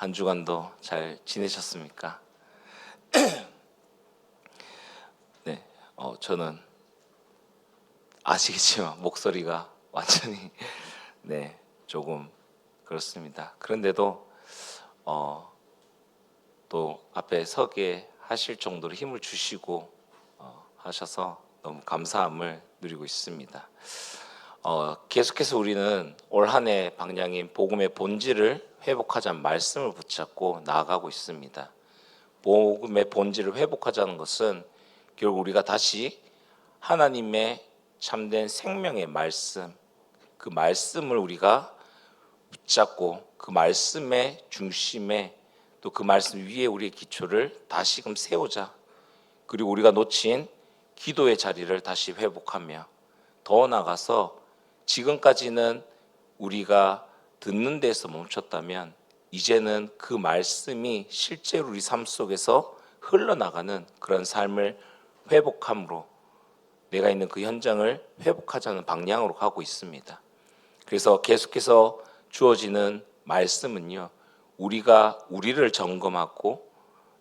한 주간도 잘 지내셨습니까? 네, 저는 아시겠지만 목소리가 완전히 조금 그렇습니다. 그런데도 또 앞에 서게 하실 정도로 힘을 주시고 하셔서 너무 감사함을 누리고 있습니다. 계속해서 우리는 올 한 해 방향인 복음의 본질을 회복하자는 말씀을 붙잡고 나아가고 있습니다. 복음의 본질을 회복하자는 것은 결국 우리가 다시 하나님의 참된 생명의 말씀, 그 말씀을 우리가 붙잡고 그 말씀의 중심에 또 그 말씀 위에 우리의 기초를 다시금 세우자. 그리고 우리가 놓친 기도의 자리를 다시 회복하며 더 나아가서 지금까지는 우리가 듣는 데서 멈췄다면 이제는 그 말씀이 실제로 우리 삶 속에서 흘러나가는 그런 삶을 회복함으로 내가 있는 그 현장을 회복하자는 방향으로 가고 있습니다. 그래서 계속해서 주어지는 말씀은요, 우리가 우리를 점검하고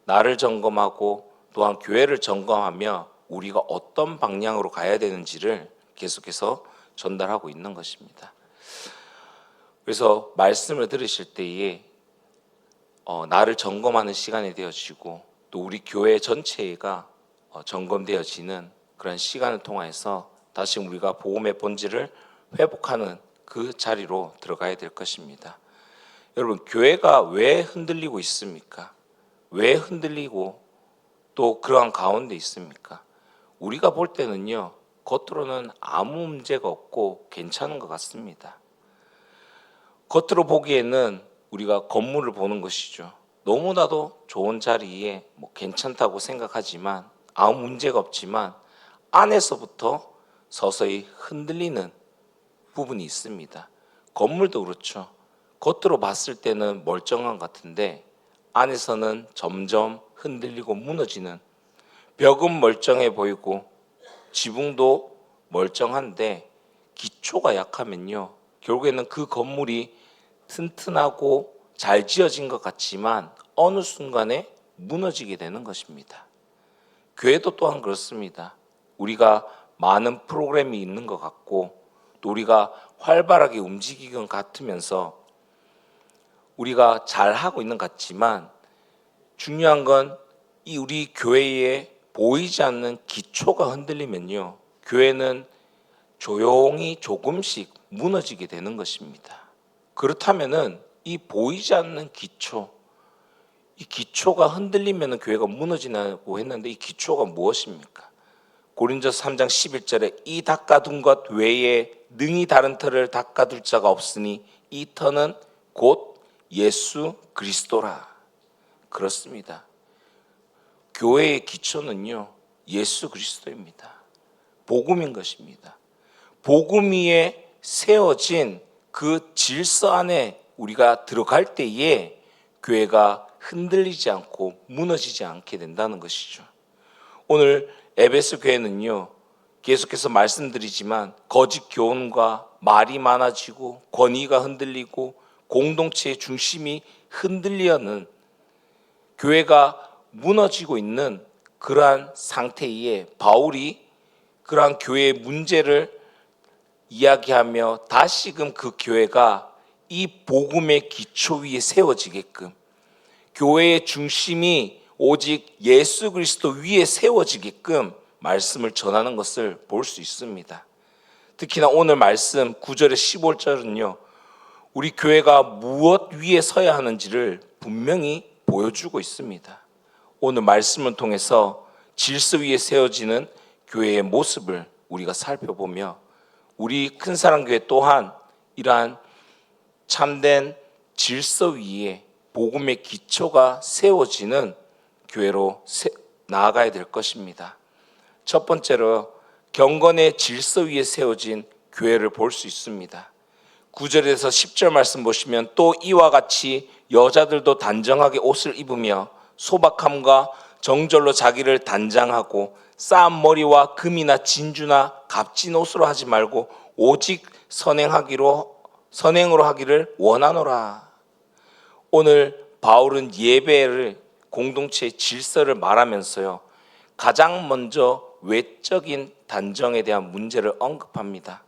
나를 점검하고 또한 교회를 점검하며 우리가 어떤 방향으로 가야 되는지를 계속해서 전달하고 있는 것입니다. 그래서 말씀을 들으실 때에 나를 점검하는 시간이 되어지고 또 우리 교회 전체가 점검되어지는 그런 시간을 통해서 다시 우리가 복음의 본질을 회복하는 그 자리로 들어가야 될 것입니다. 여러분, 교회가 왜 흔들리고 있습니까? 왜 흔들리고 또 그러한 가운데 있습니까? 우리가 볼 때는요, 겉으로는 아무 문제가 없고 괜찮은 것 같습니다. 겉으로 보기에는 우리가 건물을 보는 것이죠. 너무나도 좋은 자리에 괜찮다고 생각하지만 아무 문제가 없지만 안에서부터 서서히 흔들리는 부분이 있습니다. 건물도 그렇죠. 겉으로 봤을 때는 멀쩡한 것 같은데 안에서는 점점 흔들리고 무너지는, 벽은 멀쩡해 보이고 지붕도 멀쩡한데 기초가 약하면요, 결국에는 그 건물이 튼튼하고 잘 지어진 것 같지만 어느 순간에 무너지게 되는 것입니다. 교회도 또한 그렇습니다. 우리가 많은 프로그램이 있는 것 같고 또 우리가 활발하게 움직이는 것 같으면서 우리가 잘하고 있는 것 같지만 중요한 건 이 우리 교회에 보이지 않는 기초가 흔들리면요, 교회는 조용히 조금씩 무너지게 되는 것입니다. 그렇다면은 이 보이지 않는 기초, 이 기초가 흔들리면 교회가 무너지나고 했는데 이 기초가 무엇입니까? 고린도서 3장 11절에 이 닦아둔 것 외에 능히 다른 터를 닦아둘 자가 없으니 이 터는 곧 예수 그리스도라. 그렇습니다. 교회의 기초는요, 예수 그리스도입니다. 복음인 것입니다. 복음 위에 세워진 그 질서 안에 우리가 들어갈 때에 교회가 흔들리지 않고 무너지지 않게 된다는 것이죠. 오늘 에베소 교회는요, 계속해서 말씀드리지만 거짓 교훈과 말이 많아지고 권위가 흔들리고 공동체의 중심이 흔들리는 교회가 무너지고 있는 그러한 상태에 바울이 그러한 교회의 문제를 이야기하며 다시금 그 교회가 이 복음의 기초 위에 세워지게끔, 교회의 중심이 오직 예수 그리스도 위에 세워지게끔 말씀을 전하는 것을 볼 수 있습니다. 특히나 오늘 말씀 9절에 15절은요, 우리 교회가 무엇 위에 서야 하는지를 분명히 보여주고 있습니다. 오늘 말씀을 통해서 질서 위에 세워지는 교회의 모습을 우리가 살펴보며 우리 큰사랑교회 또한 이러한 참된 질서 위에 복음의 기초가 세워지는 교회로 나아가야 될 것입니다. 첫 번째로 경건의 질서 위에 세워진 교회를 볼 수 있습니다. 9절에서 10절 말씀 보시면 또 이와 같이 여자들도 단정하게 옷을 입으며 소박함과 정절로 자기를 단장하고 쌓은 머리와 금이나 진주나 값진 옷으로 하지 말고 오직 선행으로 하기를 원하노라. 오늘 바울은 예배를 공동체의 질서를 말하면서요, 가장 먼저 외적인 단정에 대한 문제를 언급합니다.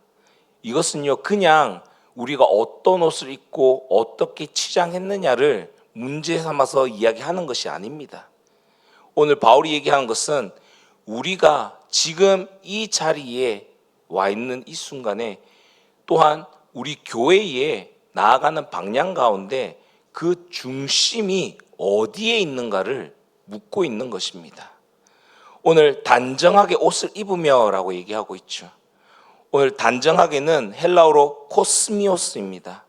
이것은요, 그냥 우리가 어떤 옷을 입고 어떻게 치장했느냐를 문제 삼아서 이야기하는 것이 아닙니다. 오늘 바울이 얘기하는 것은 우리가 지금 이 자리에 와 있는 이 순간에, 또한 우리 교회에 나아가는 방향 가운데 그 중심이 어디에 있는가를 묻고 있는 것입니다. 오늘 단정하게 옷을 입으며 라고 얘기하고 있죠. 오늘 단정하게는 헬라어로 코스미오스입니다.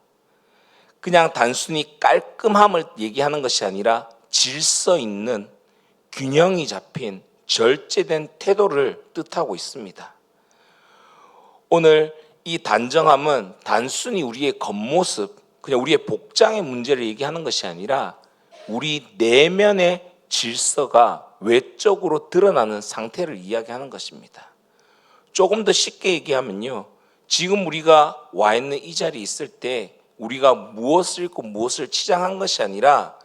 그냥 단순히 깔끔함을 얘기하는 것이 아니라 질서 있는, 균형이 잡힌, 절제된 태도를 뜻하고 있습니다. 오늘 이 단정함은 단순히 우리의 겉모습, 그냥 우리의 복장의 문제를 얘기하는 것이 아니라 우리 내면의 질서가 외적으로 드러나는 상태를 이야기하는 것입니다. 조금 더 쉽게 얘기하면요, 지금 우리가 와 있는 이 자리에 있을 때 우리가 무엇을 입고 무엇을 치장한 것이 아니라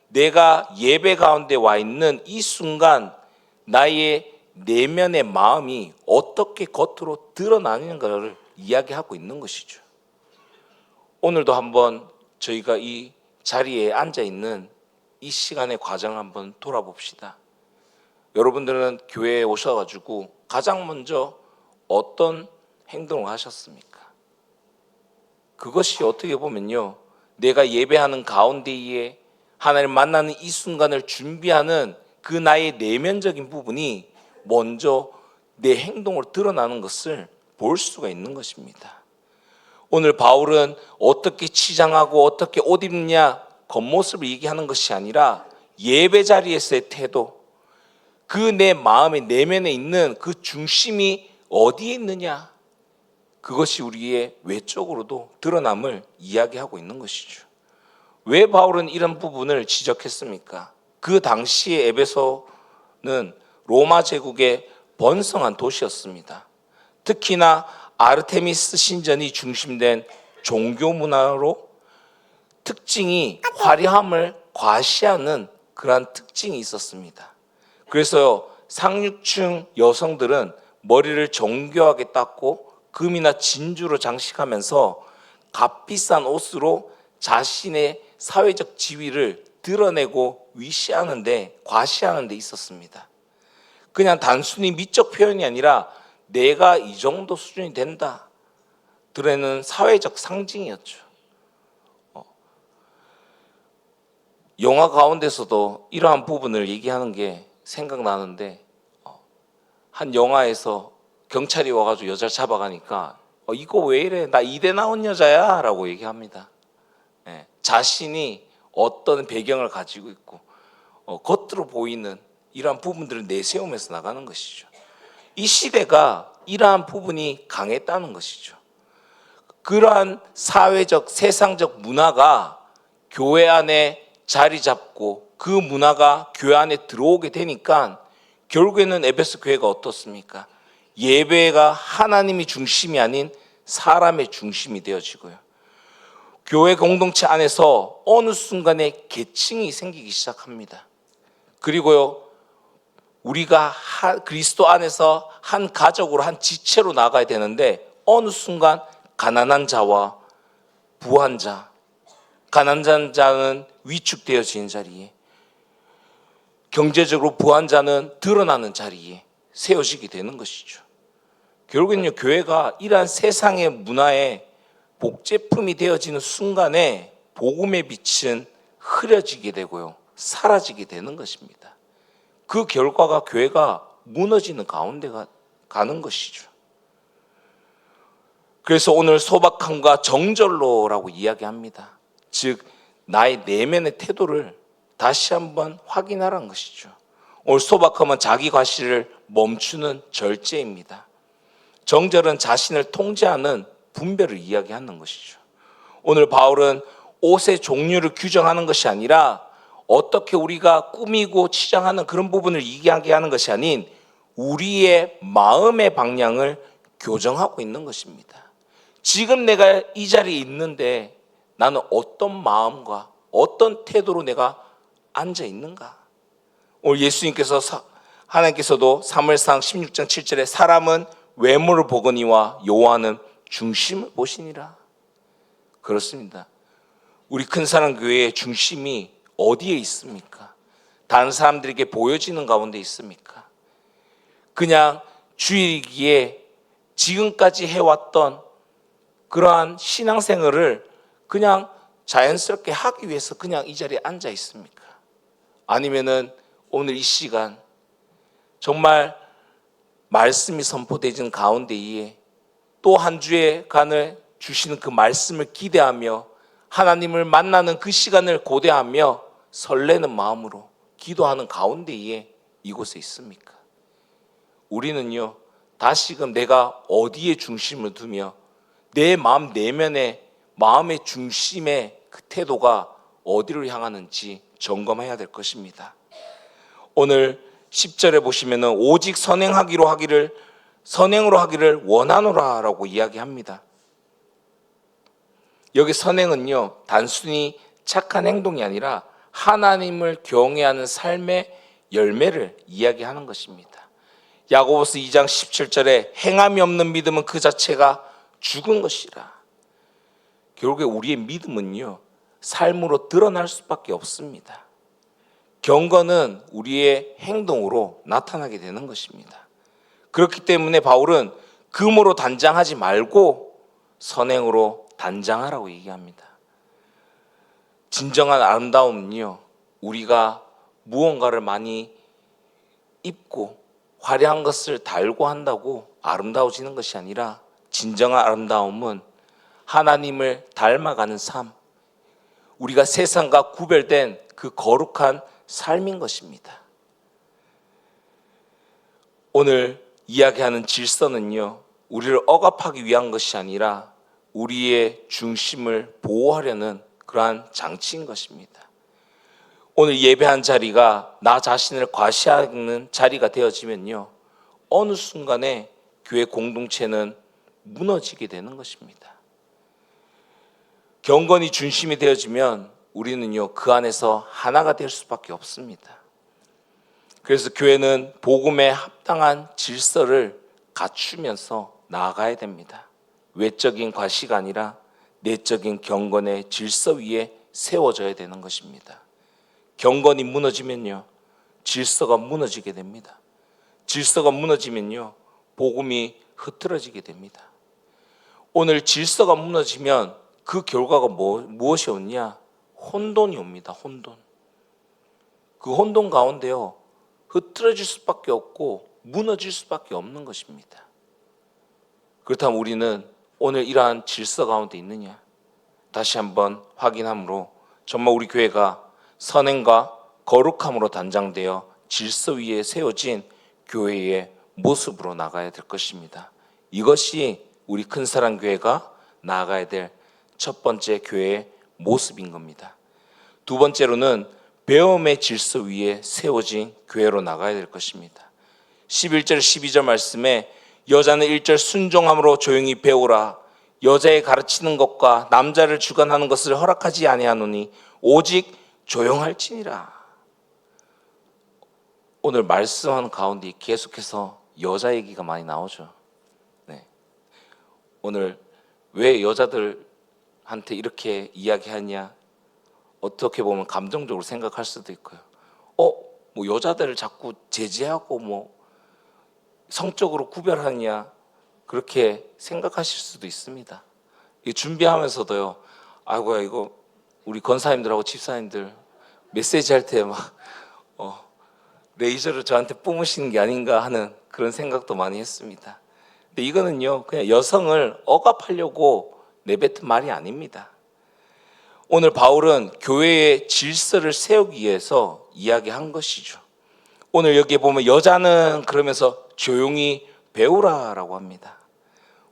내가 예배 가운데 와 있는 이 순간 나의 내면의 마음이 어떻게 겉으로 드러나는가를 이야기하고 있는 것이죠. 오늘도 한번 저희가 이 자리에 앉아 있는 이 시간의 과정을 한번 돌아봅시다. 여러분들은 교회에 오셔가지고 가장 먼저 어떤 행동을 하셨습니까? 그것이 어떻게 보면요, 내가 예배하는 가운데에 하나님 만나는 이 순간을 준비하는 그 나의 내면적인 부분이 먼저 내 행동으로 드러나는 것을 볼 수가 있는 것입니다. 오늘 바울은 어떻게 치장하고 어떻게 옷 입느냐, 겉모습을 얘기하는 것이 아니라 예배 자리에서의 태도, 그 내 마음의 내면에 있는 그 중심이 어디에 있느냐, 그것이 우리의 외적으로도 드러남을 이야기하고 있는 것이죠. 왜 바울은 이런 부분을 지적했습니까? 그 당시에 에베소는 로마 제국의 번성한 도시였습니다. 특히나 아르테미스 신전이 중심된 종교 문화로 특징이 화려함을 과시하는 그러한 특징이 있었습니다. 그래서 상류층 여성들은 머리를 정교하게 닦고 금이나 진주로 장식하면서 값비싼 옷으로 자신의 사회적 지위를 드러내고 위시하는데, 과시하는 데 있었습니다. 그냥 단순히 미적 표현이 아니라 내가 이 정도 수준이 된다 드러내는 사회적 상징이었죠. 영화 가운데서도 이러한 부분을 얘기하는 게 생각나는데, 한 영화에서 경찰이 와가지고 여자를 잡아가니까 이거 왜 이래? 나 이대 나온 여자야 라고 얘기합니다. 자신이 어떤 배경을 가지고 있고 겉으로 보이는 이러한 부분들을 내세우면서 나가는 것이죠. 이 시대가 이러한 부분이 강했다는 것이죠. 그러한 사회적 세상적 문화가 교회 안에 자리 잡고 그 문화가 교회 안에 들어오게 되니까 결국에는 에베소 교회가 어떻습니까? 예배가 하나님이 중심이 아닌 사람의 중심이 되어지고요, 교회 공동체 안에서 어느 순간에 계층이 생기기 시작합니다. 그리고요, 우리가 그리스도 안에서 한 가족으로, 한 지체로 나가야 되는데 어느 순간 가난한 자와 부한 자, 가난한 자는 위축되어지는 자리에, 경제적으로 부한 자는 드러나는 자리에 세워지게 되는 것이죠. 결국에는요, 교회가 이러한 세상의 문화에 복제품이 되어지는 순간에 복음의 빛은 흐려지게 되고요, 사라지게 되는 것입니다. 그 결과가 교회가 무너지는 가운데가 가는 것이죠. 그래서 오늘 소박함과 정절로라고 이야기합니다. 즉 나의 내면의 태도를 다시 한번 확인하라는 것이죠. 오늘 소박함은 자기 과시를 멈추는 절제입니다. 정절은 자신을 통제하는 분별을 이야기하는 것이죠. 오늘 바울은 옷의 종류를 규정하는 것이 아니라 어떻게 우리가 꾸미고 치장하는 그런 부분을 이야기하는 것이 아닌 우리의 마음의 방향을 교정하고 있는 것입니다. 지금 내가 이 자리에 있는데 나는 어떤 마음과 어떤 태도로 내가 앉아 있는가? 오늘 예수님께서 하나님께서도 사무엘상 16장 7절에 사람은 외모를 보거니와 여호와는 중심을 보시니라. 그렇습니다. 우리 큰사랑 교회의 중심이 어디에 있습니까? 다른 사람들에게 보여지는 가운데 있습니까? 그냥 주일기에 지금까지 해왔던 그러한 신앙생활을 그냥 자연스럽게 하기 위해서 그냥 이 자리에 앉아 있습니까? 아니면은 오늘 이 시간 정말 말씀이 선포되는 가운데에 또 한 주간을 주시는 그 말씀을 기대하며 하나님을 만나는 그 시간을 고대하며 설레는 마음으로 기도하는 가운데에 이곳에 있습니까? 우리는요, 다시금 내가 어디에 중심을 두며 내 마음 내면의 마음의 중심의 그 태도가 어디로 향하는지 점검해야 될 것입니다. 오늘 10절에 보시면은 오직 선행으로 하기를 원하노라라고 이야기합니다. 여기 선행은요, 단순히 착한 행동이 아니라 하나님을 경외하는 삶의 열매를 이야기하는 것입니다. 야고보서 2장 17절에 행함이 없는 믿음은 그 자체가 죽은 것이라. 결국에 우리의 믿음은요, 삶으로 드러날 수밖에 없습니다. 경건은 우리의 행동으로 나타나게 되는 것입니다. 그렇기 때문에 바울은 금으로 단장하지 말고 선행으로 단장하라고 얘기합니다. 진정한 아름다움은요, 우리가 무언가를 많이 입고 화려한 것을 달고 한다고 아름다워지는 것이 아니라 진정한 아름다움은 하나님을 닮아가는 삶, 우리가 세상과 구별된 그 거룩한 삶인 것입니다. 오늘 이야기하는 질서는요, 우리를 억압하기 위한 것이 아니라 우리의 중심을 보호하려는 그러한 장치인 것입니다. 오늘 예배한 자리가 나 자신을 과시하는 자리가 되어지면요, 어느 순간에 교회 공동체는 무너지게 되는 것입니다. 경건이 중심이 되어지면 우리는요, 그 안에서 하나가 될 수밖에 없습니다. 그래서 교회는 복음에 합당한 질서를 갖추면서 나아가야 됩니다. 외적인 과시가 아니라 내적인 경건의 질서 위에 세워져야 되는 것입니다. 경건이 무너지면요, 질서가 무너지게 됩니다. 질서가 무너지면요, 복음이 흐트러지게 됩니다. 오늘 질서가 무너지면 그 결과가 무엇이 오냐? 혼돈이 옵니다. 혼돈. 그 혼돈 가운데요, 흐트러질 수밖에 없고 무너질 수밖에 없는 것입니다. 그렇다면 우리는 오늘 이러한 질서 가운데 있느냐? 다시 한번 확인함으로 정말 우리 교회가 선행과 거룩함으로 단장되어 질서 위에 세워진 교회의 모습으로 나가야 될 것입니다. 이것이 우리 큰사랑교회가 나아가야 될 첫 번째 교회의 모습인 겁니다. 두 번째로는 배움의 질서 위에 세워진 교회로 나가야 될 것입니다. 11절 12절 말씀에 여자는 1절 순종함으로 조용히 배우라. 여자의 가르치는 것과 남자를 주관하는 것을 허락하지 아니하노니 오직 조용할지니라. 오늘 말씀하는 가운데 계속해서 여자 얘기가 많이 나오죠. 네. 오늘 왜 여자들한테 이렇게 이야기하냐? 어떻게 보면 감정적으로 생각할 수도 있고요. 뭐 여자들을 자꾸 제재하고 뭐 성적으로 구별하냐? 그렇게 생각하실 수도 있습니다. 이 준비하면서도요, 아이고야, 이거 우리 권사님들하고 집사님들 메시지 할 때 막 레이저를 저한테 뿜으시는 게 아닌가 하는 그런 생각도 많이 했습니다. 근데 이거는요, 그냥 여성을 억압하려고 내뱉은 말이 아닙니다. 오늘 바울은 교회의 질서를 세우기 위해서 이야기한 것이죠. 오늘 여기에 보면 여자는 그러면서 조용히 배우라라고 합니다.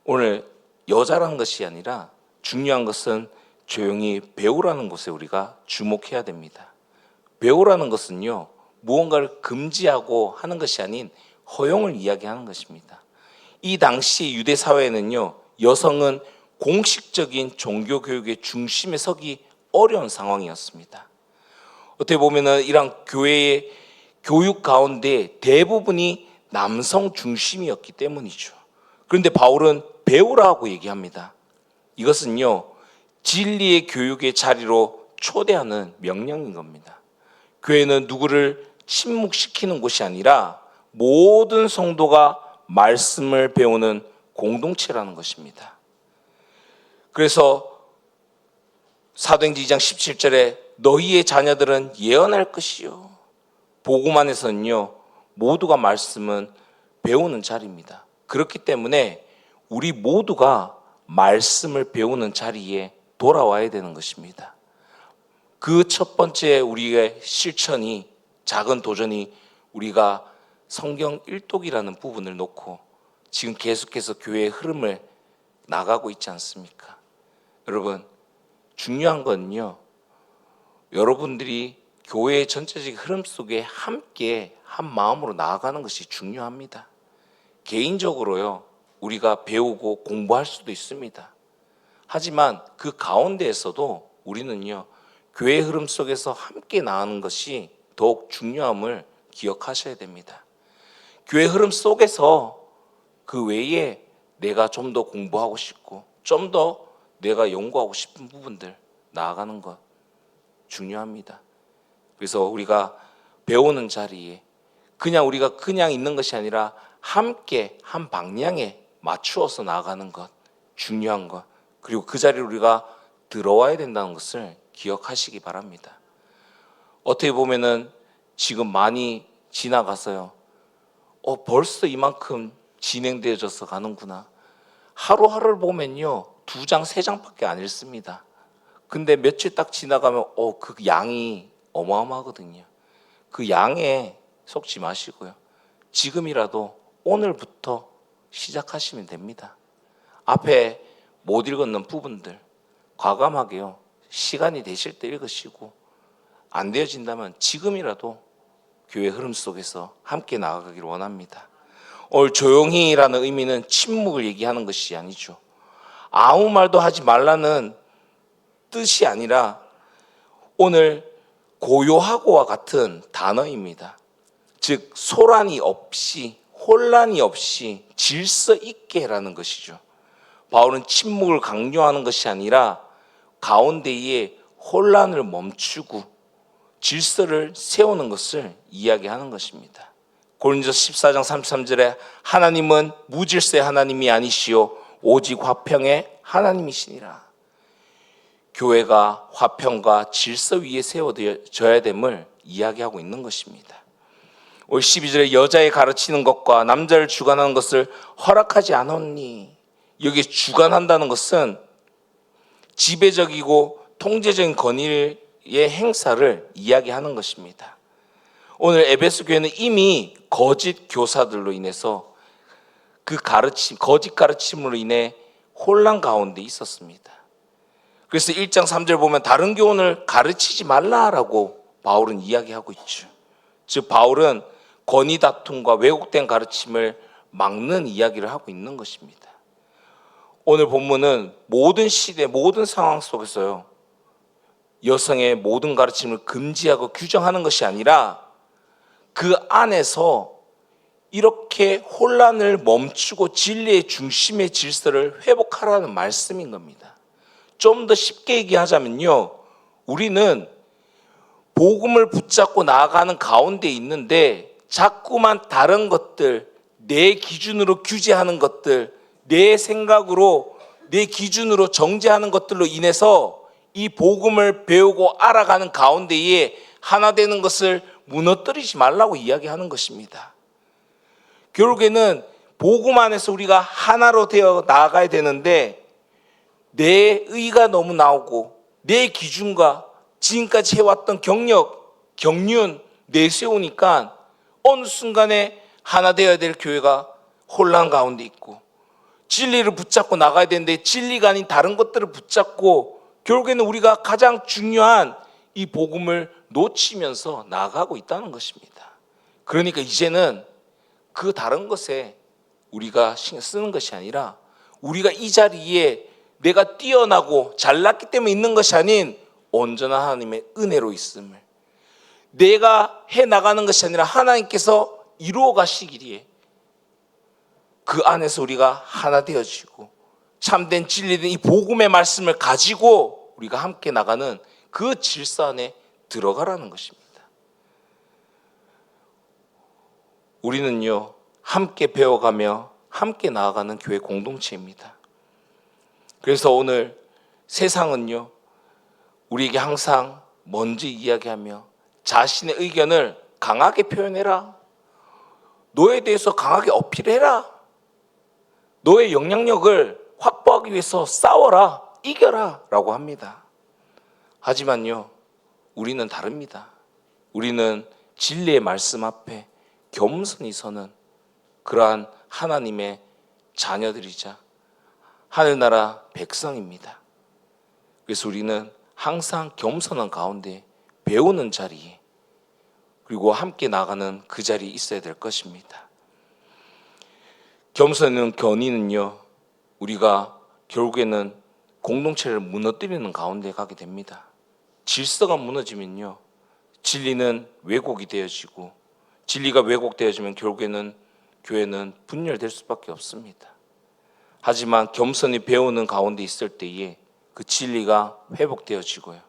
오늘 여자라는 것이 아니라 중요한 것은 조용히 배우라는 것에 우리가 주목해야 됩니다. 배우라는 것은요, 무언가를 금지하고 하는 것이 아닌 허용을 이야기하는 것입니다. 이 당시 유대 사회에는요, 여성은 공식적인 종교 교육의 중심에 서기 어려운 상황이었습니다. 어떻게 보면은 이런 교회의 교육 가운데 대부분이 남성 중심이었기 때문이죠. 그런데 바울은 배우라고 얘기합니다. 이것은요, 진리의 교육의 자리로 초대하는 명령인 겁니다. 교회는 누구를 침묵시키는 곳이 아니라 모든 성도가 말씀을 배우는 공동체라는 것입니다. 그래서 사도행전 2장 17절에 너희의 자녀들은 예언할 것이요. 복음 안에서는요, 모두가 말씀은 배우는 자리입니다. 그렇기 때문에 우리 모두가 말씀을 배우는 자리에 돌아와야 되는 것입니다. 그 첫 번째 우리의 실천이, 작은 도전이 우리가 성경 일독이라는 부분을 놓고 지금 계속해서 교회의 흐름을 나가고 있지 않습니까? 여러분, 중요한 건요, 여러분들이 교회의 전체적인 흐름 속에 함께 한 마음으로 나아가는 것이 중요합니다. 개인적으로요, 우리가 배우고 공부할 수도 있습니다. 하지만 그 가운데에서도 우리는요, 교회의 흐름 속에서 함께 나가는 것이 더욱 중요함을 기억하셔야 됩니다. 교회 흐름 속에서 그 외에 내가 좀 더 공부하고 싶고 좀 더 내가 연구하고 싶은 부분들 나아가는 것 중요합니다. 그래서 우리가 배우는 자리에 우리가 그냥 있는 것이 아니라 함께 한 방향에 맞추어서 나아가는 것 중요한 것, 그리고 그 자리에 우리가 들어와야 된다는 것을 기억하시기 바랍니다. 어떻게 보면은 지금 많이 지나가서요, 벌써 이만큼 진행되어져서 가는구나. 하루하루를 보면요, 2장, 3장밖에 안 읽습니다. 근데 며칠 딱 지나가면 그 양이 어마어마하거든요. 그 양에 속지 마시고요, 지금이라도 오늘부터 시작하시면 됩니다. 앞에 못 읽었는 부분들 과감하게요, 시간이 되실 때 읽으시고, 안 되어진다면 지금이라도 교회 흐름 속에서 함께 나아가기를 원합니다. 오늘 조용히라는 의미는 침묵을 얘기하는 것이 아니죠. 아무 말도 하지 말라는 뜻이 아니라 오늘 고요하고와 같은 단어입니다. 즉 소란이 없이, 혼란이 없이 질서 있게라는 것이죠. 바울은 침묵을 강요하는 것이 아니라 가운데에 혼란을 멈추고 질서를 세우는 것을 이야기하는 것입니다. 고린도서 14장 33절에 하나님은 무질서의 하나님이 아니시오 오직 화평의 하나님이시니라. 교회가 화평과 질서 위에 세워져야 됨을 이야기하고 있는 것입니다. 올 12절에 여자의 가르치는 것과 남자를 주관하는 것을 허락하지 않았니. 여기 주관한다는 것은 지배적이고 통제적인 권위의 행사를 이야기하는 것입니다. 오늘 에베소 교회는 이미 거짓 교사들로 인해서 거짓 가르침으로 인해 혼란 가운데 있었습니다. 그래서 1장 3절 보면 다른 교훈을 가르치지 말라라고 바울은 이야기하고 있죠. 즉 바울은 권위 다툼과 왜곡된 가르침을 막는 이야기를 하고 있는 것입니다. 오늘 본문은 모든 시대, 모든 상황 속에서요, 여성의 모든 가르침을 금지하고 규정하는 것이 아니라 그 안에서 이렇게 혼란을 멈추고 진리의 중심의 질서를 회복하라는 말씀인 겁니다. 좀 더 쉽게 얘기하자면요, 우리는 복음을 붙잡고 나아가는 가운데 있는데 자꾸만 다른 것들, 내 기준으로 규제하는 것들, 내 생각으로, 내 기준으로 정죄하는 것들로 인해서 이 복음을 배우고 알아가는 가운데에 하나 되는 것을 무너뜨리지 말라고 이야기하는 것입니다. 결국에는 복음 안에서 우리가 하나로 되어 나아가야 되는데 내 의가 너무 나오고 내 기준과 지금까지 해왔던 경력, 경륜 내세우니까 어느 순간에 하나 되어야 될 교회가 혼란 가운데 있고, 진리를 붙잡고 나가야 되는데 진리가 아닌 다른 것들을 붙잡고 결국에는 우리가 가장 중요한 이 복음을 놓치면서 나아가고 있다는 것입니다. 그러니까 이제는 그 다른 것에 우리가 신경 쓰는 것이 아니라 우리가 이 자리에 내가 뛰어나고 잘났기 때문에 있는 것이 아닌 온전한 하나님의 은혜로 있음을, 내가 해나가는 것이 아니라 하나님께서 이루어 가시기에 그 안에서 우리가 하나 되어지고 참된 진리된 이 복음의 말씀을 가지고 우리가 함께 나가는 그 질서 안에 들어가라는 것입니다. 우리는요, 함께 배워가며 함께 나아가는 교회 공동체입니다. 그래서 오늘 세상은요, 우리에게 항상 먼저 이야기하며 자신의 의견을 강하게 표현해라, 너에 대해서 강하게 어필해라, 너의 영향력을 확보하기 위해서 싸워라, 이겨라 라고 합니다. 하지만요, 우리는 다릅니다. 우리는 진리의 말씀 앞에 겸손히 서는 그러한 하나님의 자녀들이자 하늘나라 백성입니다. 그래서 우리는 항상 겸손한 가운데 배우는 자리에, 그리고 함께 나가는 그 자리에 있어야 될 것입니다. 겸손한 견인은요, 우리가 결국에는 공동체를 무너뜨리는 가운데 가게 됩니다. 질서가 무너지면요, 진리는 왜곡이 되어지고, 진리가 왜곡되어지면 결국에는 교회는 분열될 수밖에 없습니다. 하지만 겸손히 배우는 가운데 있을 때에 그 진리가 회복되어지고요,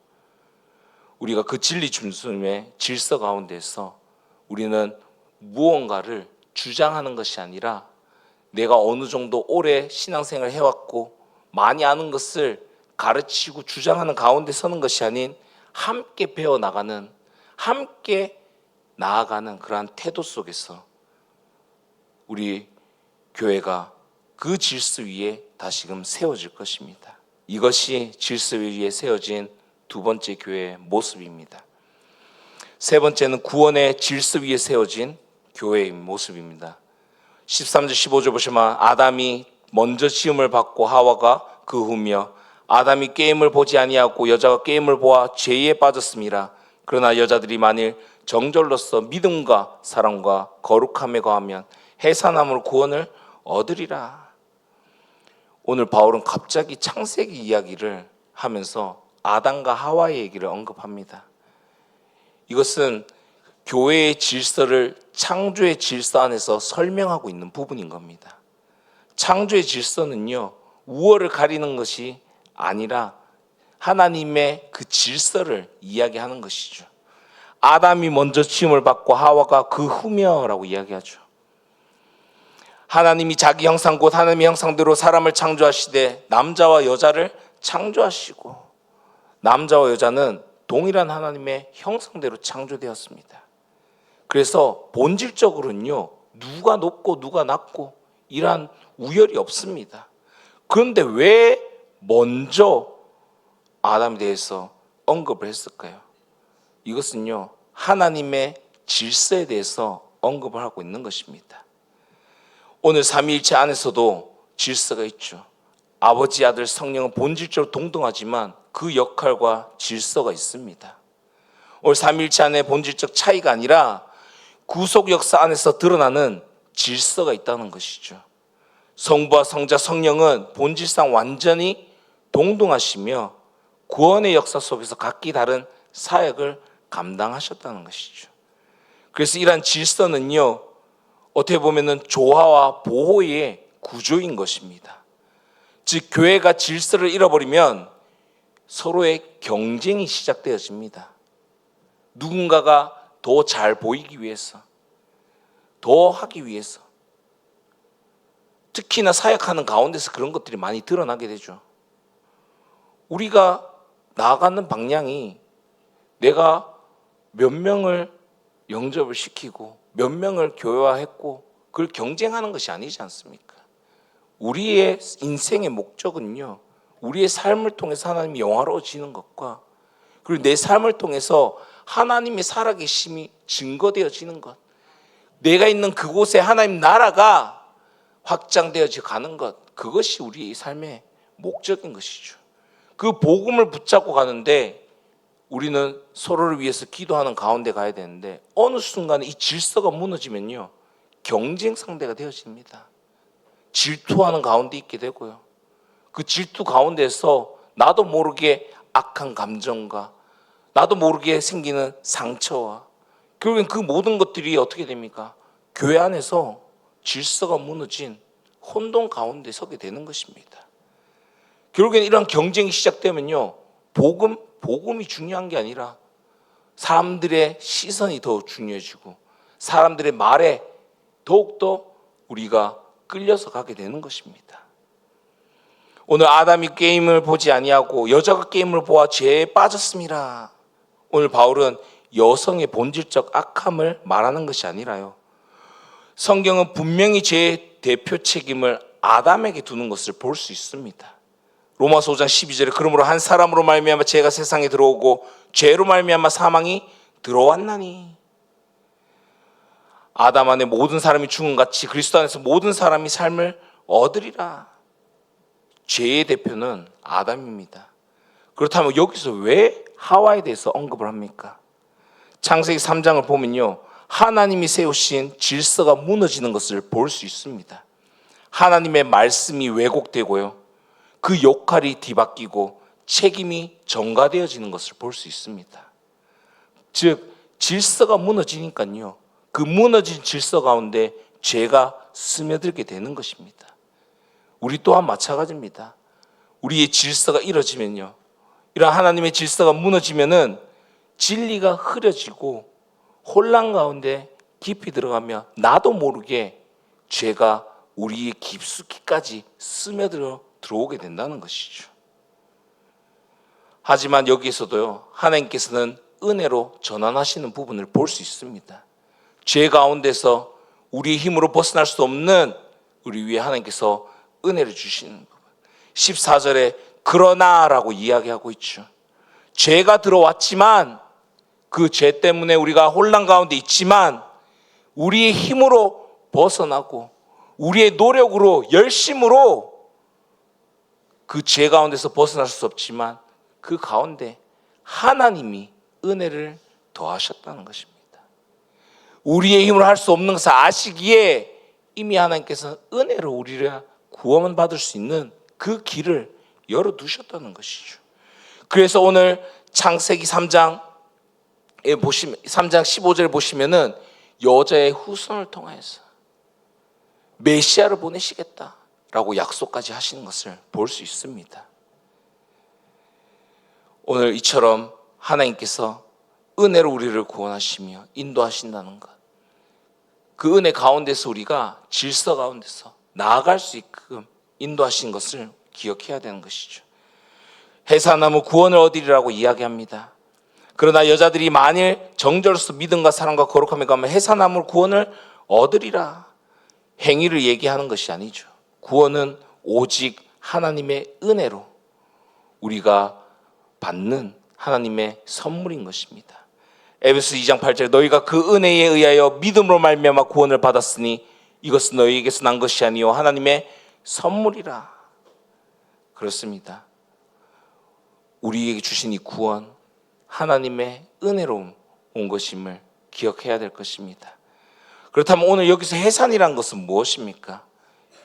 우리가 그 진리 중심의 질서 가운데서 우리는 무언가를 주장하는 것이 아니라 내가 어느 정도 오래 신앙생활을 해왔고 많이 아는 것을 가르치고 주장하는 가운데 서는 것이 아닌 함께 배워나가는, 함께 나아가는 그러한 태도 속에서 우리 교회가 그 질서 위에 다시금 세워질 것입니다. 이것이 질서 위에 세워진 두 번째 교회의 모습입니다. 세 번째는 구원의 질서 위에 세워진 교회의 모습입니다. 13절 15절 보시면 아담이 먼저 지음을 받고 하와가 그 후며 아담이 게임을 보지 아니하고 여자가 게임을 보아 죄에 빠졌음이라. 그러나 여자들이 만일 정절로서 믿음과 사랑과 거룩함에 거하면 해산함으로 구원을 얻으리라. 오늘 바울은 갑자기 창세기 이야기를 하면서 아담과 하와의 얘기를 언급합니다. 이것은 교회의 질서를 창조의 질서 안에서 설명하고 있는 부분인 겁니다. 창조의 질서는요, 우월을 가리는 것이 아니라 하나님의 그 질서를 이야기하는 것이죠. 아담이 먼저 지음을 받고 하와가 그 후며라고 이야기하죠. 하나님이 자기 형상 곧 하나님의 형상대로 사람을 창조하시되 남자와 여자를 창조하시고, 남자와 여자는 동일한 하나님의 형상대로 창조되었습니다. 그래서 본질적으로는요, 누가 높고 누가 낮고 이러한 우열이 없습니다. 그런데 왜 먼저 아담에 대해서 언급을 했을까요? 이것은요, 하나님의 질서에 대해서 언급을 하고 있는 것입니다. 오늘 삼위일체 안에서도 질서가 있죠. 아버지, 아들, 성령은 본질적으로 동등하지만 그 역할과 질서가 있습니다. 오늘 삼위일체 안에 본질적 차이가 아니라 구속 역사 안에서 드러나는 질서가 있다는 것이죠. 성부와 성자, 성령은 본질상 완전히 동등하시며 구원의 역사 속에서 각기 다른 사역을 감당하셨다는 것이죠. 그래서 이러한 질서는요, 어떻게 보면 조화와 보호의 구조인 것입니다. 즉 교회가 질서를 잃어버리면 서로의 경쟁이 시작되어집니다. 누군가가 더 잘 보이기 위해서, 더 하기 위해서, 특히나 사역하는 가운데서 그런 것들이 많이 드러나게 되죠. 우리가 나아가는 방향이 내가 몇 명을 영접을 시키고 몇 명을 교회화했고 그걸 경쟁하는 것이 아니지 않습니까? 우리의 인생의 목적은요, 우리의 삶을 통해서 하나님이 영화로워지는 것과, 그리고 내 삶을 통해서 하나님의 살아계심이 증거되어지는 것, 내가 있는 그곳에 하나님 나라가 확장되어져 가는 것, 그것이 우리의 삶의 목적인 것이죠. 그 복음을 붙잡고 가는데 우리는 서로를 위해서 기도하는 가운데 가야 되는데, 어느 순간에 이 질서가 무너지면요, 경쟁 상대가 되어집니다. 질투하는 가운데 있게 되고요, 그 질투 가운데서 나도 모르게 악한 감정과 나도 모르게 생기는 상처와 결국엔 그 모든 것들이 어떻게 됩니까? 교회 안에서 질서가 무너진 혼돈 가운데 서게 되는 것입니다. 결국엔 이런 경쟁이 시작되면요, 복음이 중요한 게 아니라 사람들의 시선이 더 중요해지고 사람들의 말에 더욱더 우리가 끌려서 가게 되는 것입니다. 오늘 아담이 게임을 보지 아니하고 여자가 게임을 보아 죄에 빠졌습니다. 오늘 바울은 여성의 본질적 악함을 말하는 것이 아니라요, 성경은 분명히 죄의 대표 책임을 아담에게 두는 것을 볼 수 있습니다. 로마서 5장 12절에 그러므로 한 사람으로 말미암아 죄가 세상에 들어오고 죄로 말미암아 사망이 들어왔나니, 아담 안에 모든 사람이 죽은 같이 그리스도 안에서 모든 사람이 삶을 얻으리라. 죄의 대표는 아담입니다. 그렇다면 여기서 왜 하와에 대해서 언급을 합니까? 창세기 3장을 보면요, 하나님이 세우신 질서가 무너지는 것을 볼 수 있습니다. 하나님의 말씀이 왜곡되고요, 그 역할이 뒤바뀌고 책임이 전가되어지는 것을 볼 수 있습니다. 즉 질서가 무너지니까요, 그 무너진 질서 가운데 죄가 스며들게 되는 것입니다. 우리 또한 마찬가지입니다. 우리의 질서가 이루어지면요, 이런 하나님의 질서가 무너지면은 진리가 흐려지고 혼란 가운데 깊이 들어가며 나도 모르게 죄가 우리의 깊숙이까지 스며들어 들어오게 된다는 것이죠. 하지만 여기에서도요, 하나님께서는 은혜로 전환하시는 부분을 볼 수 있습니다. 죄 가운데서 우리의 힘으로 벗어날 수 없는 우리 위에 하나님께서 은혜를 주시는 부분. 14절에 그러나라고 이야기하고 있죠. 죄가 들어왔지만 그 죄 때문에 우리가 혼란 가운데 있지만 우리의 힘으로 벗어나고 우리의 노력으로 열심으로 그 죄 가운데서 벗어날 수 없지만 그 가운데 하나님이 은혜를 더하셨다는 것입니다. 우리의 힘으로 할 수 없는 것을 아시기에 이미 하나님께서 은혜로 우리를 구원 받을 수 있는 그 길을 열어두셨다는 것이죠. 그래서 오늘 창세기 3장에 보시면 3장 15절에 보시면은 여자의 후손을 통해서 메시아를 보내시겠다라고 약속까지 하시는 것을 볼 수 있습니다. 오늘 이처럼 하나님께서 은혜로 우리를 구원하시며 인도하신다는 것, 그 은혜 가운데서 우리가 질서 가운데서 나아갈 수 있게끔 인도하신 것을 기억해야 되는 것이죠. 해산나무 구원을 얻으리라고 이야기합니다. 그러나 여자들이 만일 정절로서 믿음과 사랑과 거룩함에 가면 해산나무 구원을 얻으리라, 행위를 얘기하는 것이 아니죠. 구원은 오직 하나님의 은혜로 우리가 받는 하나님의 선물인 것입니다. 에베소 2장 8절에 너희가 그 은혜에 의하여 믿음으로 말미암아 구원을 받았으니 이것은 너희에게서 난 것이 아니요 하나님의 선물이라. 그렇습니다. 우리에게 주신 이 구원, 하나님의 은혜로 온 것임을 기억해야 될 것입니다. 그렇다면 오늘 여기서 해산이란 것은 무엇입니까?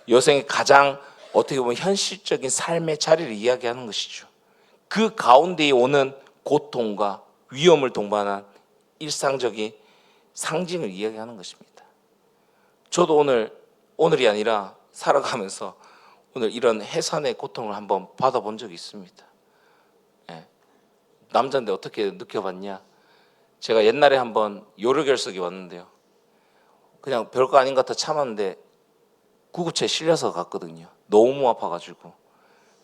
여성의 가장 어떻게 보면 현실적인 삶의 자리를 이야기하는 것이죠. 그 가운데에 오는 고통과 위험을 동반한 일상적인 상징을 이야기하는 것입니다. 저도 오늘이 아니라 살아가면서 오늘 이런 해산의 고통을 한번 받아본 적이 있습니다. 남자인데 어떻게 느껴봤냐? 제가 옛날에 한번 요로결석이 왔는데요, 그냥 별거 아닌 것 같아 참았는데 구급차에 실려서 갔거든요. 너무 아파가지고.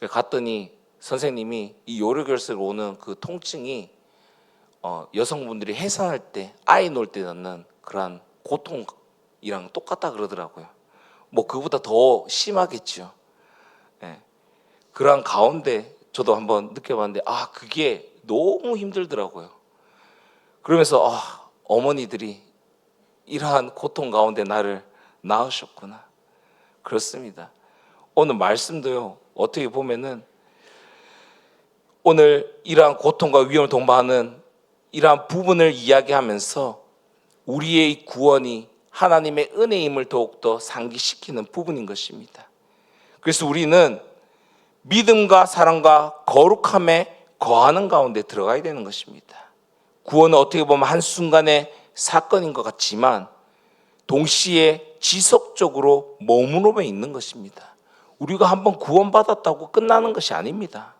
갔더니 선생님이 이 요로결석 오는 그 통증이 여성분들이 해산할 때, 아이 놓을 때 낳는 그러한 고통이랑 똑같다 그러더라고요. 뭐 그보다 더 심하겠죠. 그러한 가운데 저도 한번 느껴봤는데 그게 너무 힘들더라고요. 그러면서 어머니들이 이러한 고통 가운데 나를 낳으셨구나. 그렇습니다. 오늘 말씀도요, 어떻게 보면은 오늘 이러한 고통과 위험을 동반하는 이러한 부분을 이야기하면서 우리의 구원이 하나님의 은혜임을 더욱더 상기시키는 부분인 것입니다. 그래서 우리는 믿음과 사랑과 거룩함에 거하는 가운데 들어가야 되는 것입니다. 구원은 어떻게 보면 한순간의 사건인 것 같지만 동시에 지속적으로 머무르며 있는 것입니다. 우리가 한번 구원받았다고 끝나는 것이 아닙니다.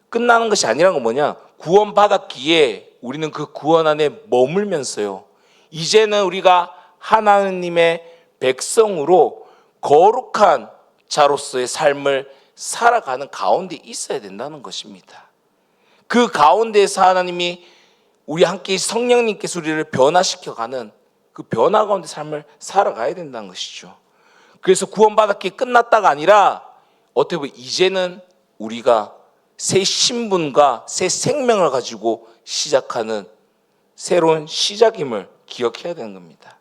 끝나는 것이 아니라는 건 뭐냐? 구원받았기에 우리는 그 구원 안에 머물면서요, 이제는 우리가 하나님의 백성으로 거룩한 자로서의 삶을 살아가는 가운데 있어야 된다는 것입니다. 그 가운데에서 하나님이 우리 함께 성령님께서 우리를 변화시켜가는 그 변화 가운데 삶을 살아가야 된다는 것이죠. 그래서 구원받았기에 끝났다가 아니라 어떻게 보면 이제는 우리가 새 신분과 새 생명을 가지고 시작하는 새로운 시작임을 기억해야 되는 겁니다.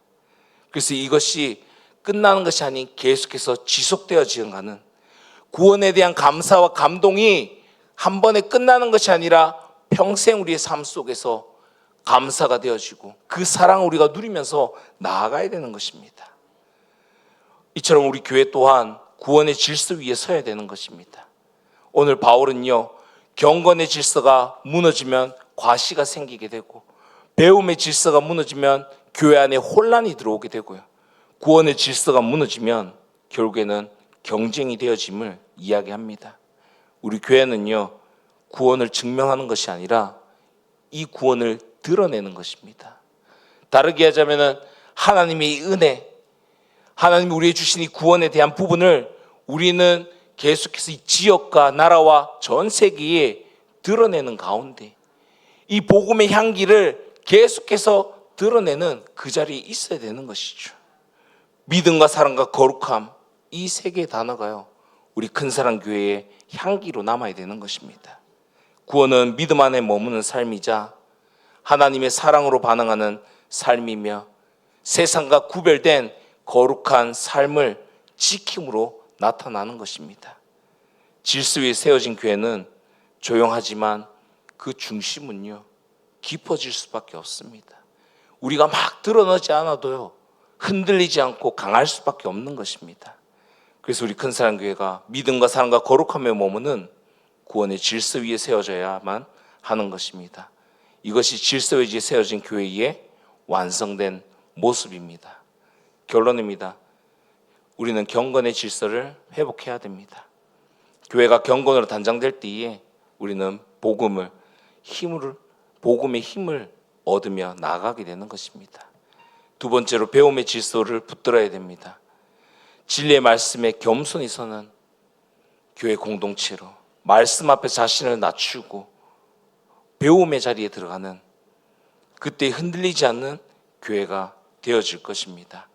그래서 이것이 끝나는 것이 아닌 계속해서 지속되어지는 가는 구원에 대한 감사와 감동이 한 번에 끝나는 것이 아니라 평생 우리의 삶 속에서 감사가 되어지고 그 사랑을 우리가 누리면서 나아가야 되는 것입니다. 이처럼 우리 교회 또한 구원의 질서 위에 서야 되는 것입니다. 오늘 바울은요, 경건의 질서가 무너지면 과시가 생기게 되고 배움의 질서가 무너지면 교회 안에 혼란이 들어오게 되고요, 구원의 질서가 무너지면 결국에는 경쟁이 되어짐을 이야기합니다. 우리 교회는요, 구원을 증명하는 것이 아니라 이 구원을 드러내는 것입니다. 다르게 하자면 하나님의 은혜, 하나님이 우리에게 주신 이 구원에 대한 부분을 우리는 계속해서 이 지역과 나라와 전 세계에 드러내는 가운데 이 복음의 향기를 계속해서 드러내는 그 자리에 있어야 되는 것이죠. 믿음과 사랑과 거룩함, 이 세 개의 단어가요, 우리 큰사랑교회의 향기로 남아야 되는 것입니다. 구원은 믿음 안에 머무는 삶이자 하나님의 사랑으로 반응하는 삶이며 세상과 구별된 거룩한 삶을 지킴으로 나타나는 것입니다. 질서 위에 세워진 교회는 조용하지만 그 중심은요, 깊어질 수밖에 없습니다. 우리가 막 드러나지 않아도요, 흔들리지 않고 강할 수밖에 없는 것입니다. 그래서 우리 큰사랑교회가 믿음과 사랑과 거룩함에 머무는 구원의 질서 위에 세워져야만 하는 것입니다. 이것이 질서 위에 세워진 교회의 완성된 모습입니다. 결론입니다. 우리는 경건의 질서를 회복해야 됩니다. 교회가 경건으로 단장될 때에 우리는 복음의 힘을 얻으며 나아가게 되는 것입니다. 두 번째로 배움의 질서를 붙들어야 됩니다. 진리의 말씀에 겸손히 서는 교회 공동체로 말씀 앞에 자신을 낮추고 배움의 자리에 들어가는, 그때 흔들리지 않는 교회가 되어질 것입니다.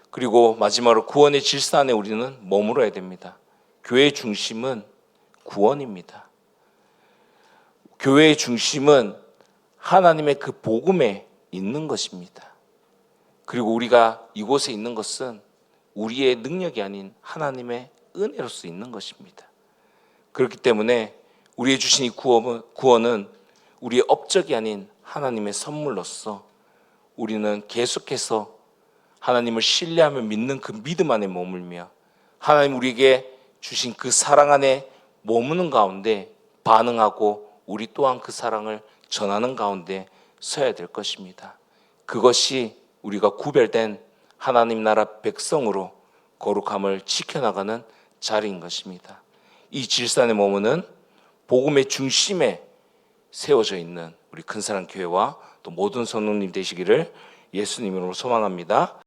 그리고 마지막으로 구원의 질서 안에 우리는 머물러야 됩니다. 교회의 중심은 구원입니다. 교회의 중심은 하나님의 그 복음에 있는 것입니다. 그리고 우리가 이곳에 있는 것은 우리의 능력이 아닌 하나님의 은혜로서 있는 것입니다. 그렇기 때문에 우리의 주신 이 구원은 우리의 업적이 아닌 하나님의 선물로서 우리는 계속해서 하나님을 신뢰하며 믿는 그 믿음 안에 머물며 하나님 우리에게 주신 그 사랑 안에 머무는 가운데 반응하고 우리 또한 그 사랑을 전하는 가운데 서야 될 것입니다. 그것이 우리가 구별된 하나님 나라 백성으로 거룩함을 지켜나가는 자리인 것입니다. 이 질서 안에 머무는 복음의 중심에 세워져 있는 우리 큰사랑교회와 또 모든 성도님 되시기를 예수님 이름으로 소망합니다.